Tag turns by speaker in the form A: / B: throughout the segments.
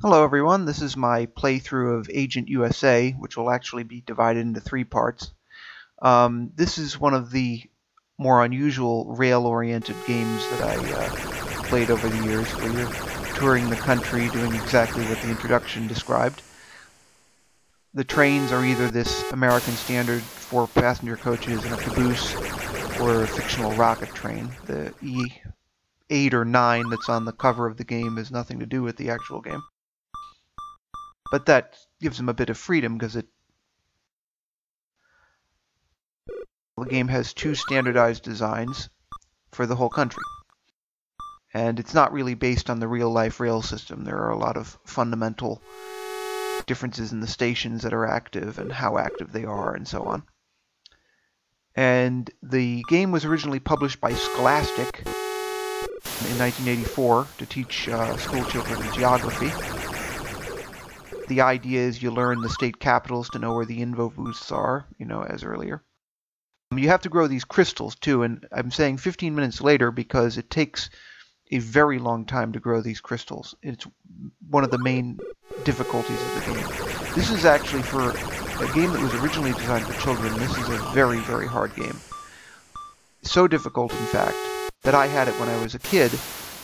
A: Hello everyone, this is my playthrough of Agent U.S.A, which will actually be divided into 3 parts. This is one of the more unusual rail-oriented games that I played over the years, where you're touring the country doing exactly what the introduction described. The trains are either this American standard 4-passenger coaches and a caboose, or a fictional rocket train. The E8 or 9 that's on the cover of the game has nothing to do with the actual game. But that gives them a bit of freedom because the game has 2 standardized designs for the whole country. And it's not really based on the real-life rail system. There are a lot of fundamental differences in the stations that are active and how active they are and so on. And the game was originally published by Scholastic in 1984 to teach school children geography. The idea is you learn the state capitals to know where the info booths are, as earlier. You have to grow these crystals too, and I'm saying 15 minutes later because it takes a very long time to grow these crystals. It's one of the main difficulties of the game. This is actually for a game that was originally designed for children. This is a very, very hard game. So difficult, in fact, that I had it when I was a kid,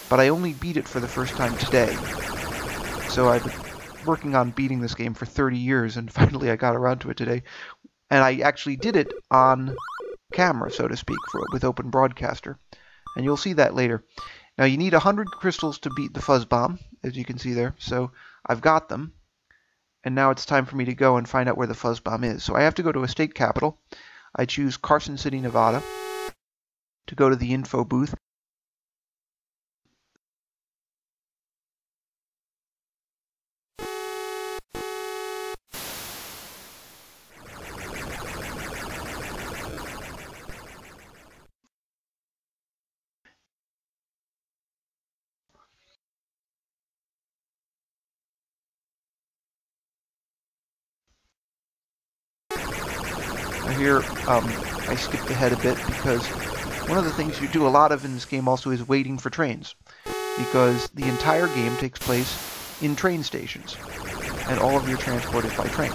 A: but I only beat it for the first time today. So I've been working on beating this game for 30 years, and finally I got around to it today. And I actually did it on camera, so to speak, with Open Broadcaster. And you'll see that later. Now you need 100 crystals to beat the fuzz bomb, as you can see there. So I've got them. And now it's time for me to go and find out where the fuzz bomb is. So I have to go to a state capital. I choose Carson City, Nevada, to go to the info booth. Here, I skipped ahead a bit because one of the things you do a lot of in this game also is waiting for trains, because the entire game takes place in train stations, and all of your transport is by train.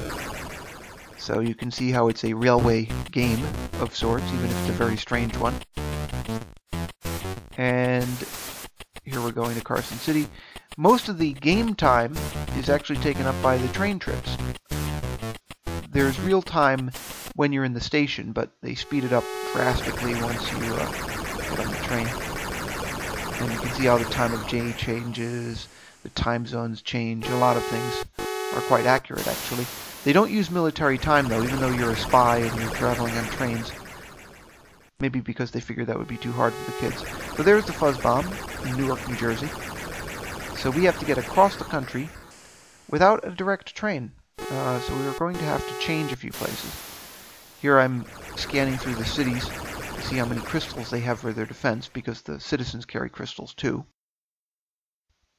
A: So you can see how it's a railway game of sorts, even if it's a very strange one. And here we're going to Carson City. Most of the game time is actually taken up by the train trips. There's real time when you're in the station, but they speed it up drastically once you get on the train. And you can see how the time of day changes, the time zones change. A lot of things are quite accurate, actually. They don't use military time, though, even though you're a spy and you're traveling on trains. Maybe because they figured that would be too hard for the kids. So there's the fuzz bomb in Newark, New Jersey. So we have to get across the country without a direct train. So we are going to have to change a few places. Here I'm scanning through the cities to see how many crystals they have for their defense, because the citizens carry crystals too.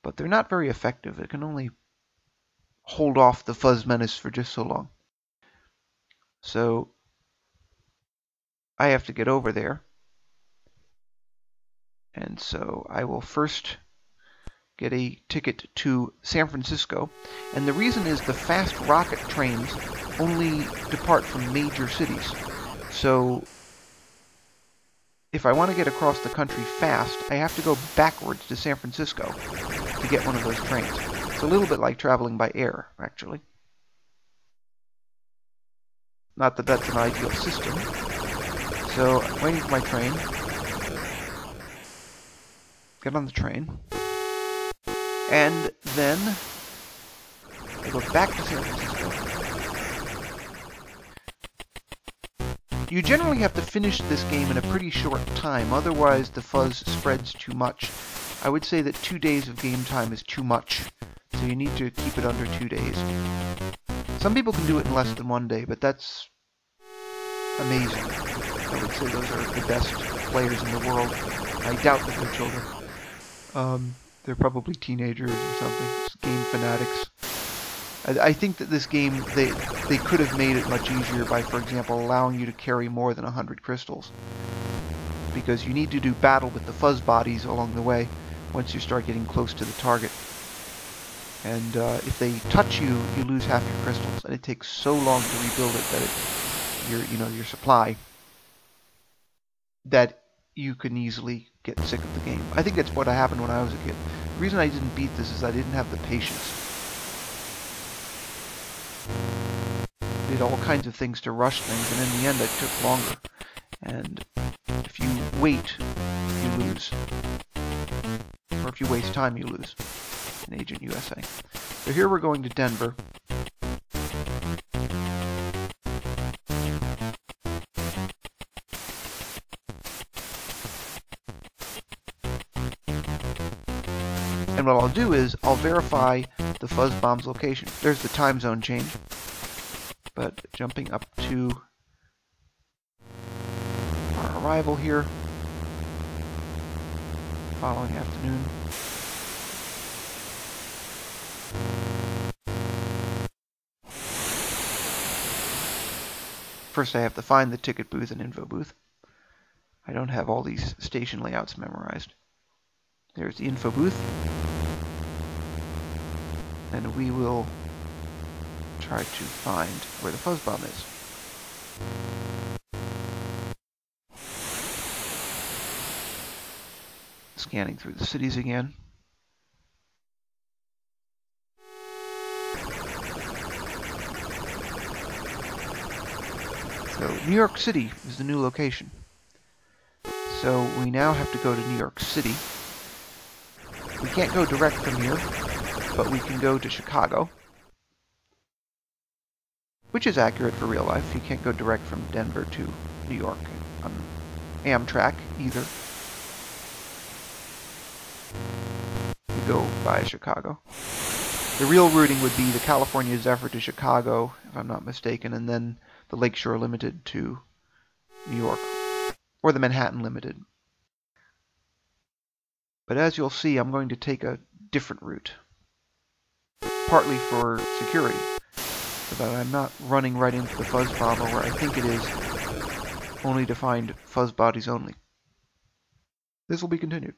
A: But they're not very effective. It can only hold off the fuzz menace for just so long. So I have to get over there. And so I will first get a ticket to San Francisco, and the reason is the fast rocket trains only depart from major cities. So if I want to get across the country fast, I have to go backwards to San Francisco to get one of those trains. It's a little bit like traveling by air, actually. Not that that's an ideal system. So I'm waiting for my train. Get on the train. And then I go back to San Francisco. You generally have to finish this game in a pretty short time, otherwise the fuzz spreads too much. I would say that 2 days of game time is too much, so you need to keep it under 2 days. Some people can do it in less than 1 day, but that's amazing. I would say those are the best players in the world. I doubt that they're children. They're probably teenagers or something, game fanatics. I think that this game, they could have made it much easier by, for example, allowing you to carry more than 100 crystals. Because you need to do battle with the fuzz bodies along the way once you start getting close to the target. And if they touch you, you lose half your crystals, and it takes so long to rebuild it that your supply, that you can easily get sick of the game. I think that's what happened when I was a kid. The reason I didn't beat this is I didn't have the patience. Did all kinds of things to rush things, and in the end it took longer. And if you wait, you lose. Or if you waste time, you lose in Agent USA. So here we're going to Denver. And what I'll do is I'll verify the fuzz bomb's location. There's the time zone change. But jumping up to our arrival here, following afternoon. First I have to find the ticket booth and info booth. I don't have all these station layouts memorized. There's the info booth. And we will try to find where the fuzz bomb is. Scanning through the cities again. So New York City is the new location. So we now have to go to New York City. We can't go direct from here, but we can go to Chicago, which is accurate for real life. You can't go direct from Denver to New York on Amtrak either. You go by Chicago. The real routing would be the California Zephyr to Chicago, if I'm not mistaken, and then the Lakeshore Limited to New York, or the Manhattan Limited. But as you'll see, I'm going to take a different route, partly for security, so that I'm not running right into the fuzz bomber where I think it is, only to find fuzz bodies only. This will be continued.